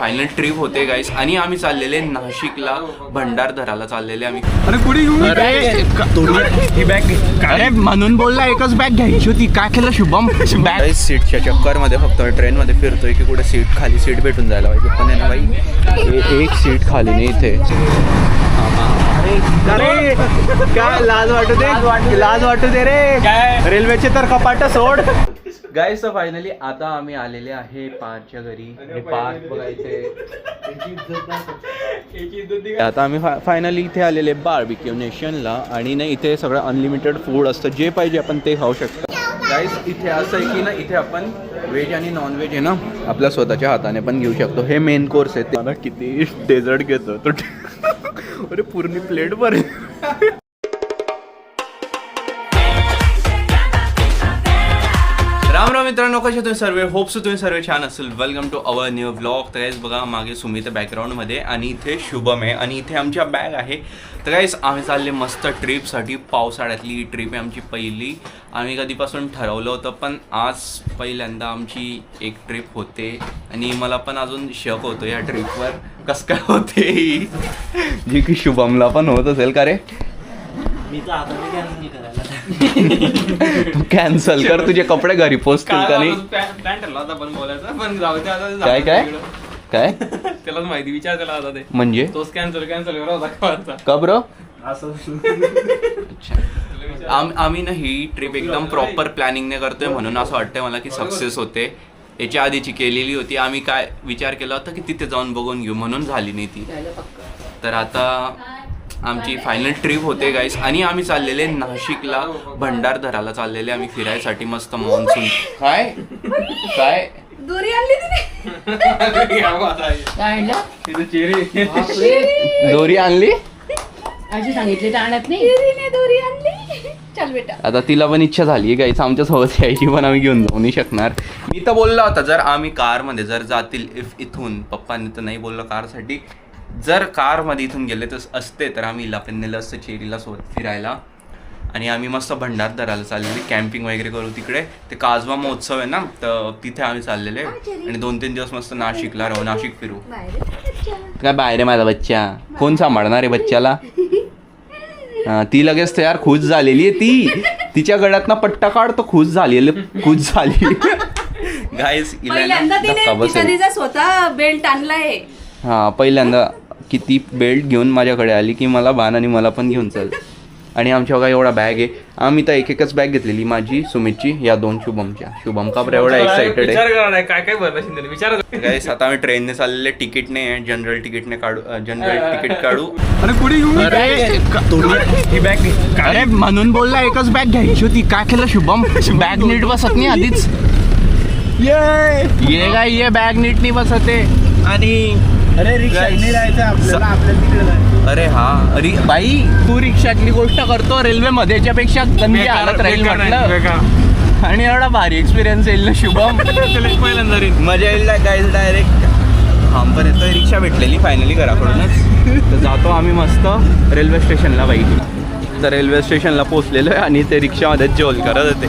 Final trip होते गाईस आणि आम्ही चाललेले नाशिकला भंडारदराला चाललेले आम्ही. अरे कुठे घेऊन ही बॅग अरे म्हणून बोलला एकच बॅग घ्यायची होती. काय केलं शुभम? बॅग सीटच्या चक्कर मध्ये फक्त ट्रेन मध्ये फिरतोय की कुठे सीट खाली सीट भेटून जायला पाहिजे, पण आहे ना बाई एक सीट खाली नाही इथे. अरे काय लाज वाटू दे रे. रेल्वेचे तर कपाट सोड. गाईस फायनली आता आम्ही आलेले आहे पारच्या घरी. पार्क बघायचे. आता आम्ही फायनली इथे आलेले बार्बिक्यू नेशनला आणि ना इथे सगळं अनलिमिटेड फूड असतं, जे पाहिजे आपण ते खाऊ शकतो. गाईस इथे असं आहे की ना इथे आपण व्हेज आणि नॉन व्हेज आहे ना आपल्या स्वतःच्या हाताने पण घेऊ शकतो. हे मेन कोर्स आहे. मला किती डेझर्ट घेतो तो. अरे पूर्ण प्लेट भर. राम राम मित्रांनो, कसे तुम्ही सर्व? होप्स तुम्ही सर्व छान असेल. Welcome to our new vlog. तर गाईस बघा मागे सुमित बॅकग्राऊंडमध्ये आणि इथे शुभम आहे आणि इथे आमच्या बॅग आहे. तर गाईस आम्ही चालले मस्त ट्रिपसाठी. पावसाळ्यातली ट्रिप आहे आमची पहिली. आम्ही कधीपासून ठरवलं होतं पण आज पहिल्यांदा आमची एक ट्रिप होते आणि मला पण अजून शक होतो या ट्रिपवर कसं काय होते, जी की शुभमला पण होत असेल. का रे कॅन्सल कर, तुझे कपडे घरी पोचतील का नाही? काय काय काय त्यालाच माहिती. विचार केला होता ते म्हणजे तोच कॅन्सल होता का बरं? आम्ही ना ही ट्रिप एकदम प्रॉपर प्लॅनिंगने करतोय म्हणून असं वाटतंय मला की सक्सेस होते. याच्या आधीची केलेली होती आम्ही, काय विचार केला होता की तिथे जाऊन बघून घेऊ म्हणून झाली नाही ती. तर आता आमची फायनल ट्रिप होते गाईस आणि आम्ही चाललेले नाशिकला भंडारदराला चाललेले आम्ही फिरायसाठी. मस्त मान्सून. काय काय दोरी आणली दोरी आणली अशी सांगितले आणत नाही. दोरी आणली. चल बेटा. आता तिला पण इच्छा झाली गाईस आमच्या सोबत यायची, पण आम्ही घेऊन जाऊ नाही शकणार. मी तर बोलला होता जर आम्ही कारमध्ये जर जातील इथून, पप्पांनी तर नाही बोललं कारसाठी, जर कारमध्ये इथून गेले तर असते तर आम्ही हिला पण नेलं असतं चेरीला सोबत फिरायला. आणि आम्ही मस्त भंडारदराला चाललेले, कॅम्पिंग वगैरे करू तिकडे. ते काजवा महोत्सव आहे ना, तर तिथे आम्ही चाललेले आणि 2-3 दिवस मस्त नाशिकला राहू, नाशिक फिरू. काय बाहेर आहे माझा बच्चा? कोण सांभाळणार आहे बच्च्याला? ती लगेच तयार खुश झालेली आहे. ती तिच्या गळ्यातनं पट्टा काढतो. खुश झाली गाईस. स्वतः बेल्ट आणलाय. हा पहिल्यांदा किती बेल्ट घेऊन माझ्याकडे आली की मला बाण आणि मला पण घेऊन चल. आणि आमच्या बघा एवढा बॅग आहे. आम्ही तर एकच बॅग घेतलेली, माझी, सुमितची, या 2 शुभमच्या. शुभम का बरं एवढा एक्साइटेड आहे? काय गाईस आता आम्ही ट्रेनने चाललेले, तिकीट नाही, जनरल तिकीटने काढू, जनरल तिकीट काढू. अरे कुठे घेऊन ही बॅग अरे म्हणून बोलला एकच बॅग घ्यायची होती. काय केलं शुभम? बॅग नीट बसत नाही आधीच. ये काय ये बॅग नीट नाही बसत आहे. आणि अरे रिक्षा अरे हा अरे बाई, तू रिक्षातली गोष्ट करतो, रेल्वे मध्ये याच्यापेक्षा गंदी हालत राहील म्हटलं. आणि एवढा भारी एक्सपिरियन्स येईल ना शुभम. मजा येईल ना गाईज. डायरेक्ट हम पण येतो. रिक्षा भेटलेली फायनली घराकडूनच. तर जातो आम्ही मस्त रेल्वे स्टेशनला. बाई तर रेल्वे स्टेशनला पोहोचलेलो आहे आणि ते रिक्षामध्ये जेवण करत होते.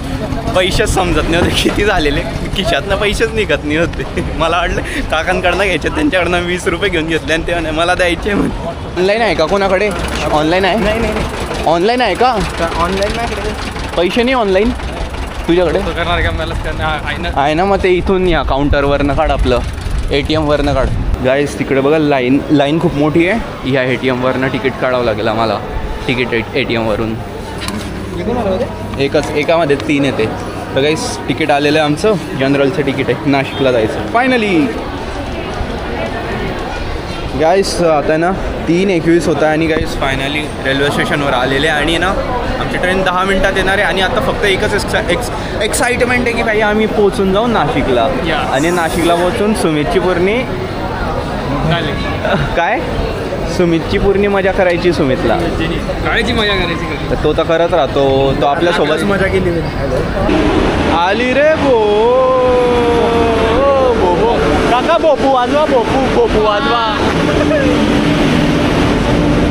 पैसेच समजत नाही होते किती झालेले, खिशातनं पैसेच निघत नाही होते. मला वाटलं काकांकडनं घ्यायचे, त्यांच्याकडनं 20 रुपये घेऊन घेतले आणि ते मला द्यायचे. ऑनलाईन आहे का कोणाकडे? ऑनलाईन आहे? नाही. ऑनलाईन आहे का? ऑनलाईन नाही. पैसे नाही ऑनलाईन तुझ्याकडे? आहे ना, मग ते इथून या काउंटरवरनं काढ, आपलं ATM वरनं काढ. गाईस तिकडे बघा लाईन खूप मोठी आहे. ह्या ATM वरनं तिकीट काढावं लागेल आम्हाला. तिकीट ATM वरून एकामध्ये 3 येते. तर गाईस तिकीट आलेलं आहे आमचं, जनरलचं तिकीट आहे, नाशिकला जायचं फायनली. गाईस आता ना 3:21 होता आणि गाईस फायनली रेल्वे स्टेशनवर आलेले आणि ना आमची ट्रेन 10 मिनिटात येणार आहे. आणि आता फक्त एकच एक्साइटमेंट आहे की भाई आम्ही पोचून जाऊ नाशिकला. आणि नाशिकला पोचून सुमितची पूर्णी काय सुमितची पूर्ण मजा करायची. सुमितला काळाची मजा करायची. तर तो तर करत राहतो, तो आपल्यासोबत मजा केली. आली रे बोबो काका, बोपू वाजवा, बोपू वाजवा.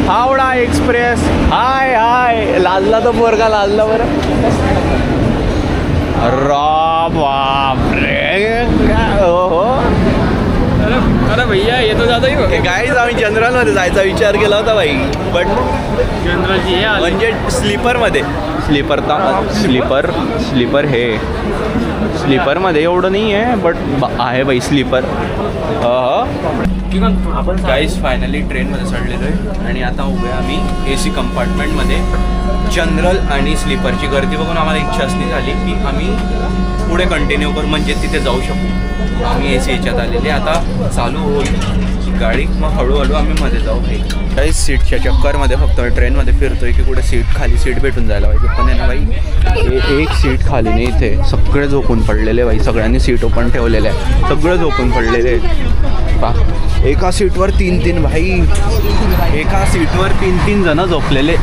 हावडा एक्सप्रेस. हाय हाय. लाजला तो पोरगा, लाजला बरं. बापरे. हो अरे भैया ये तो ज्यादा ही हो गया. गाईज आम्ही जनरल मध्ये जायचा विचार केला होता बाई, बट जनरलची हे आली. म्हणजे स्लीपर मध्ये स्लीपर हे स्लीपरमध्ये एवढं नाही आहे, बट आहे बाई स्लीपर. आपण गाईज फायनली ट्रेनमध्ये चढलेलो आहे आणि आता उभे आम्ही AC कंपार्टमेंटमध्ये. जनरल आणि स्लीपरची गर्दी बघून आम्हाला इच्छाच नाही झाली की आम्ही पुढे कंटिन्यू करू, म्हणजे तिथे जाऊ शकू. आम्ही AC याच्यात आलेले, आता चालू होईल गाडी, मग हळूहळू आम्ही मध्ये जाऊ. काही सीटच्या चक्करमध्ये फक्त ट्रेनमध्ये फिरतोय की कुठे सीट खाली सीट भेटून जायला पाहिजे, पण आहे ना बाई एक सीट खाली नाही, इथे सगळे झोपून पडलेले बाई. सगळ्यांनी सीट ओपन ठेवलेले आहे, सगळं झोपून पडलेले. पा एका सीटवर 3 भाई, एका सीटवर 3 जण झोपलेले.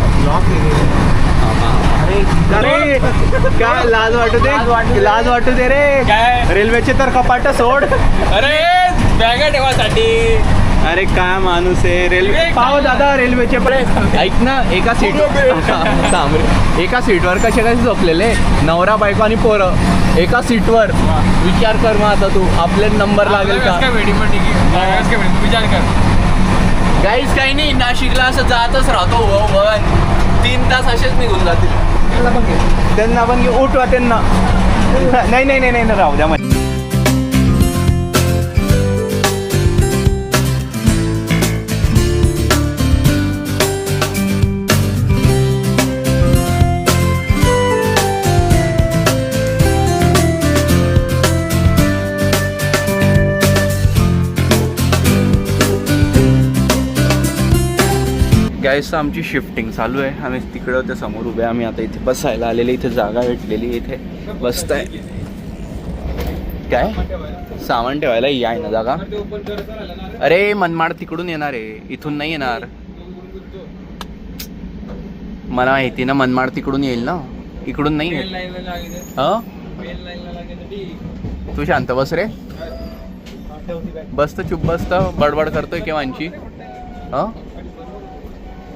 अरे काय लाज वाटू दे रे. काय? रेल्वेचे तर कपाट सोड. अरे बॅगा ठेवासाठी. अरे काय माणूस आहे. रेल्वे पाव दादा रेल्वेचे पण ऐक ना, एका सीटवर कसे झोपलेले नवरा बायको आणि पोरं एका सीटवर. विचार कर मग आता तू, आपले नंबर लागेल का? विचार कर. गाईज काही नाही, नाशिकला असं जातच राहतो 3 तास असेच निघून जातील. त्यांना पण उठवा त्यांना. नाही राहू द्या. गाईस आमची शिफ्टिंग चालू आहे. आम्ही तिकडे होते समोर उभे, आम्ही आता इथे बसायला आलेले. इथे जागा भेटलेली, इथे बसताय. काय सामान ठेवायला ही आहे ना जागा. अरे मनमाड तिकडून येणार आहे, इथून नाही येणार. मला माहिती ना, मनमाड तिकडून येईल ना, इकडून नाही येईल. तू शांत बस रे. बसत चुप बसत बडबड करतोय केव्हांची.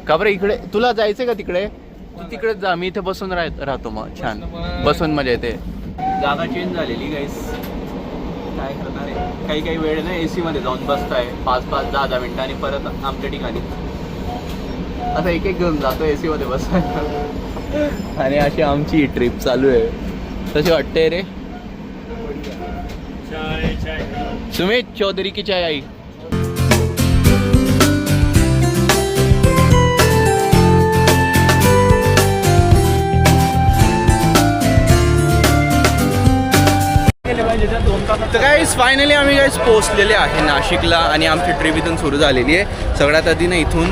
का बरं इकडे तुला जायचंय का तिकडे? तू तिकडेच जा, मी इथे बसून राहतो. मग छान बसून मजा येते. जागा चेंज झालेली गाईस, काय करणार आहे. काही वेळ नाही AC मध्ये जाऊन बसताय 5-10 मिनिटांनी परत आमच्या ठिकाणी. आता एक घेऊन जातो AC मध्ये बसायला आणि अशी आमची ट्रिप चालू आहे. तशी वाटते रे. सुमित चौधरी की चाय आई. तर गाईस फायनली आम्ही गाईस पोहोचलेले आहे नाशिकला आणि आमची ट्रिप इथून सुरू झालेली आहे. सगळ्यात आधी ना इथून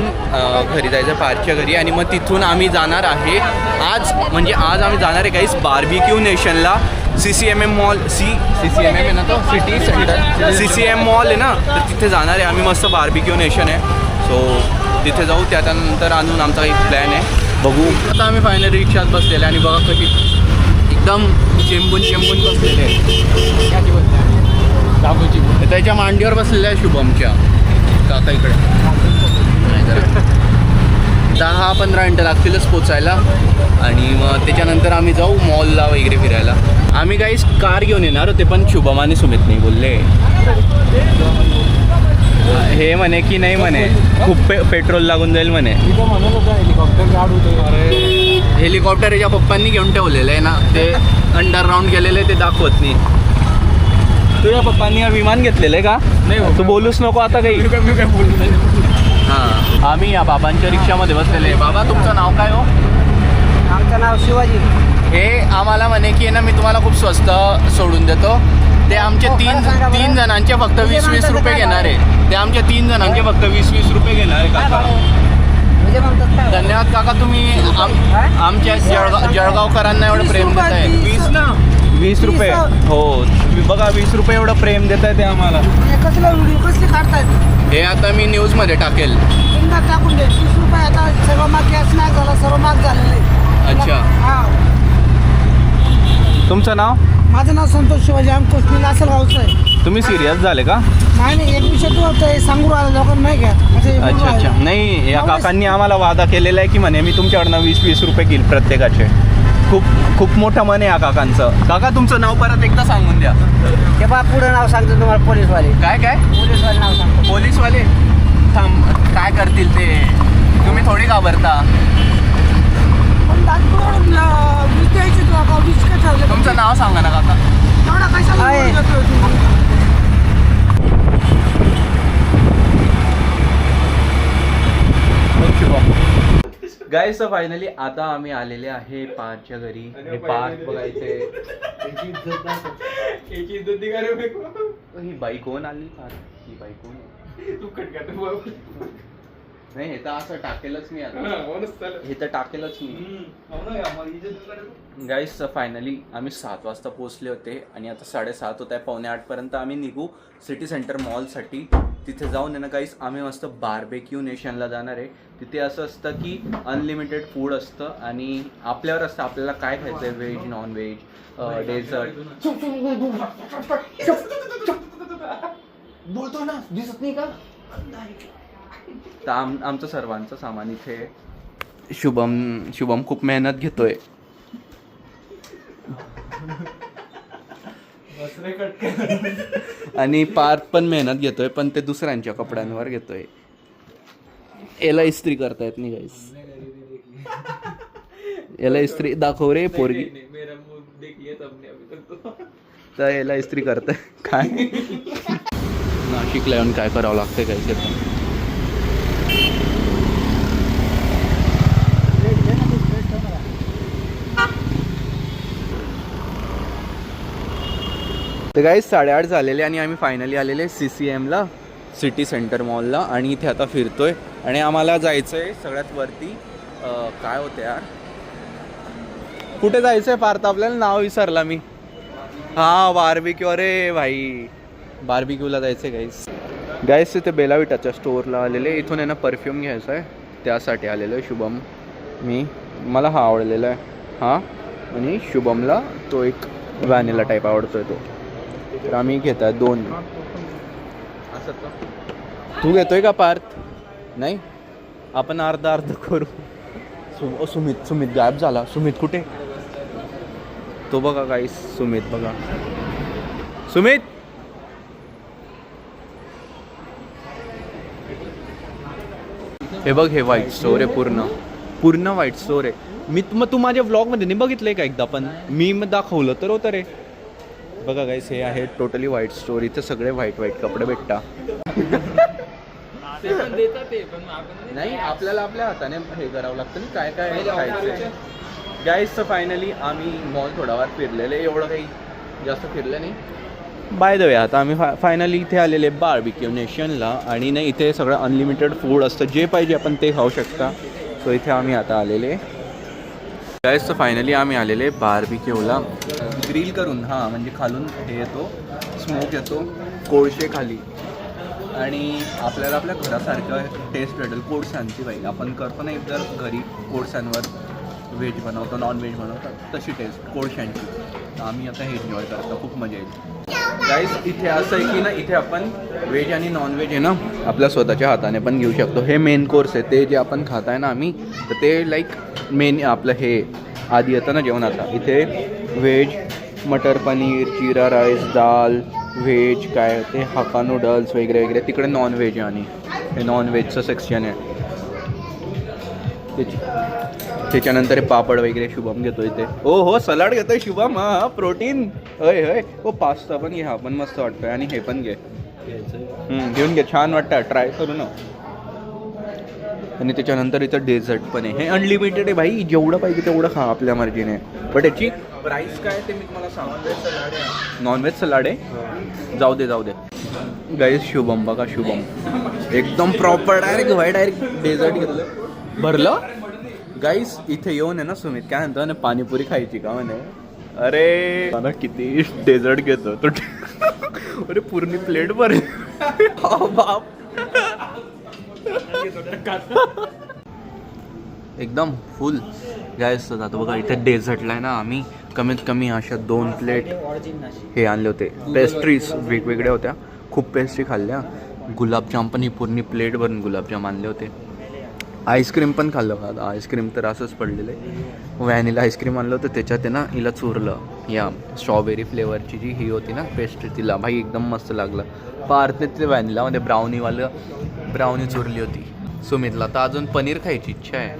घरी जायचं पारच्या घरी, आणि मग तिथून आम्ही जाणार आहे आज आम्ही जाणार आहे गाईस बार्बिक्यू नेशनला. CCMM मॉल CCMM आहे ना, तो सिटी सेंटर CCM मॉल आहे ना, तर तिथे जाणार आहे आम्ही. मस्त बार्बिक्यू नेशन आहे, सो तिथे जाऊ. त्यानंतर आणून आमचा एक प्लॅन आहे, बघू. आता आम्ही फायनली रिक्षात बसलेले आणि बघा कशी एकदम चेंबून बसलेले आहे. त्याच्या मांडीवर बसलेल्या आहे शुभमच्या काका. इकडे 10-15 मिनटं लागतीलच पोचायला, आणि मग त्याच्यानंतर आम्ही जाऊ मॉलला वगैरे फिरायला. आम्ही काही कार घेऊन येणार होते, पण शुभम आणि सुमित नाही बोलले. हे म्हणे की नाही म्हणे, खूप पेट्रोल लागून जाईल म्हणे. हेलिकॉप्टर याच्या पप्पांनी घेऊन ठेवलेलं आहे ना, ते अंडरग्राऊंड गेलेले, ते दाखवत नाही. तुझ्या पप्पांनी विमान घेतलेलं आहे का? नाही, तू बोलूच नको आता काही. हां, आम्ही या बाबांच्या रिक्षामध्ये बसलेले. बाबा तुमचं नाव काय हो? आमचं नाव शिवाजी. हे आम्हाला म्हणे की ना मी तुम्हाला खूप स्वस्त सोडून देतो. ते आमचे तीन जणांचे फक्त 20-20 रुपये घेणार आहे. ते आमच्या 3 जणांचे फक्त 20-20 रुपये घेणार आहे काका. धन्यवाद काका, तुम्ही आमच्या जळगावकरांना एवढं प्रेम देत आहे. 20 रुपये हो, बघा 20 रुपये एवढं प्रेम देत आहे ते आम्हाला. कसले काढतायत हे आता मी न्यूजमध्ये टाकेल. टाकून दे. 30 रुपये आता सर्व माग गॅस नाही झाला, सर्व माग झालेलं आहे. अच्छा, हा. तुमचं नाव? माझं नाव संतोष शिवाजी. आम्ही कोस्मिल असेल गावचं आहे. तुम्ही सिरियस झाले का? नाही, एक विषय तू होतं सांगू राहिला लोकांना नाही घ्या. अच्छा. नाही, या काकांनी आम्हाला वादा केलेला आहे की म्हणे मी तुमच्याकडनं 20-20 रुपये घेईल प्रत्येकाचे. खूप खूप मोठं मन आहे या काकांचं. काका तुमचं नाव परत एकदा सांगून द्या. ते बा पुढं नाव सांगतो तुम्हाला पोलीसवाले. काय काय? पोलीसवाले नाव सांगतो. पोलीसवाले थांब, काय करतील ते, तुम्ही थोडी घाबरता. पण दाखवून वीज द्यायची तुला का वीज का ठेवलं? तुमचं नाव सांगा ना काका. एवढा कशाला आहे. बोलत होतो तू? गाईस फायनली आता आम्ही आलेले आहे पार्थच्या घरी. आणि पार्थ बघायचे. ही बाई कोण आली? ही बाई कोण? नाही हे तर असं टाकेलच मी आता. हे तर टाकेलच मी. गाईस फायनली आम्ही 7 वाजता पोहोचले होते आणि आता 7:30 होत आहे. 7:45 पर्यंत आम्ही निघू सिटी सेंटर मॉलसाठी. तिथे जाऊन आहे ना गाईस आम्ही मस्त बार्बेक्यू नेशनला जाणार आहे. तिथे असं असतं की अनलिमिटेड फूड असतं आणि आपल्यावर असतं आपल्याला काय खायचं आहे, व्हेज नॉन व्हेज डेझर्ट. बोलतो ना, दिसत नाही का? तर आमचं सर्वांचं सामान इथे. शुभम खूप मेहनत घेतोय. आणि पार्थ पण मेहनत घेतोय, पण ते दुसऱ्यांच्या कपड्यांवर घेतोय. याला इस्त्री करता येत नाही गाईस. याला इस्त्री दाखव रे पोरगी. तर याला इस्त्री करताय काय? नाशिकला येऊन काय करावं लागतंय काय? तर गाईस 8:30 झालेले आणि आम्ही फायनली आलेले CCMला, सिटी सेंटर मॉलला. आणि इथे आता फिरतोय आणि आम्हाला जायचं आहे सगळ्यात वरती. काय होतं यार, कुठे जायचं आहे पार्थ आपल्याला? नाव विसरला मी. हां बार्बिक्यू. अरे भाई बार्बिक्यूला जायचं आहे गाईस. तिथे बेला विटाच्या स्टोअरला आलेले. इथून आहे ना परफ्यूम घ्यायचा आहे, त्यासाठी आलेलो आहे शुभम मी. मला हा आवडलेला आहे हां, आणि शुभमला तो एक व्हॅनिला टाईप आवडतो आहे तो. तर आम्ही घेत आहे 2. असं तू घेतोय का पार्थ? नाही, आपण अर्धा करू. सुमित गायब झाला. सुमित कुठे? तो बघा गाईस, सुमित बघा. सुमित हे बघ, हे व्हाईट स्टोर आहे. पूर्ण व्हाईट स्टोर आहे. मग तू माझ्या व्लॉगमध्ये नाही बघितलंय का एकदा? पण मी मग दाखवलं तर होतं रे. बघा गाईस, हे आहे टोटली व्हाईट स्टोर. इथे सगळे व्हाईट कपडे भेटता. नाही, आपल्याला आपल्या हाताने हे करावं लागतं ना, काय काय खायचं. गाईस तर फायनली आम्ही मॉल थोडा वेळ फिरलेले, एवढं काही जास्त फिरलं नाही. बाय द वे आता आम्ही फायनली इथे आलेले बार्बिक्यू नेशनला. आणि नाही, इथे सगळं अनलिमिटेड फूड असतं, जे पाहिजे आपण ते खाऊ शकता. सो इथे आम्ही आता आलेले. गाईस तर फायनली आम्ही आलेले बार्बिक्यूला. ग्रिल करून, हां म्हणजे खालून हे येतो, स्मोक येतो, कोळशे खाली. आणि आपल्याला आपल्या घरासारखं टेस्ट भेटेल. कोळशांची बाई आपण करतो ना एकदा घरी कोळशांवर व्हेज बनवतो, नॉन व्हेज बनवतो, तशी टेस्ट कोळशांची. तर आम्ही आता हे एन्जॉय करतो, खूप मजा येईल. गाईस इथे असं आहे की ना, इथे आपण व्हेज आणि नॉन व्हेज आहे ना आपल्या स्वतःच्या हाताने पण घेऊ शकतो. हे मेन कोर्स आहे, ते जे आपण खात आहे ना आम्ही, तर ते लाईक मेन आपलं हे आधी येतं ना जेवण. आता इथे व्हेज, मटर पनीर, जीरा राईस, दाल, व्हेज काय ते हक्का नूडल्स वगैरे वगैरे. तिकडे नॉन व्हेज आहे आणि हे नॉन व्हेजचं सेक्शन आहे. त्याच्यानंतर पापड वगैरे शुभम घेतो इथे. हो सलाड घेतोय शुभम. हां प्रोटीन. होय. हो पास्ता पण घे, हा पण मस्त वाटतोय. आणि हे पण घे, घेऊन घे, छान वाटतं, ट्राय करू ना. आणि त्याच्यानंतर इथं डेझर्ट पण आहे. हे अनलिमिटेड आहे भाई, जेवढं पाहिजे तेवढं खा आपल्या मर्जीने. बट याची प्राईस काय ते मी तुम्हाला सांगतो. नॉनव्हेज सलाड आहे. जाऊ दे गाईस. शुभम बघा, शुभम एकदम प्रॉपर डायरेक्ट डेझर्ट घेतलं, भरलं. गाईस इथे येऊन आहे ना सुमित काय म्हणतो ना, पाणीपुरी खायची का म्हणे. अरे मला किती डेझर्ट घेतो तो. अरे पूर्ण प्लेट भर. बाप एकदम फुल. गाईस जातो बघा. इथे डेझर्टला आहे ना आम्ही कमीत कमी अशा 2 प्लेट हे आणले होते. पेस्ट्रीज वेगवेगळ्या होत्या, खूप पेस्ट्री खाल्ल्या. गुलाबजाम पण ही पूर्ण प्लेट भरून गुलाबजाम आणले होते. आईस्क्रीम पण खाल्लं का आता आईस्क्रीम तर असंच पडलेलं आहे. व्हॅनिला आईस्क्रीम आणलं होतं त्याच्यात आहे ना हिला चुरलं या स्ट्रॉबेरी फ्लेवरची जी ही होती ना पेस्ट्री तिला भाई एकदम मस्त लागलं. पार्थ ते व्हॅनिलामध्ये ब्राउनी चुरली होती सुमितला. तर अजून पनीर खायची इच्छा आहे.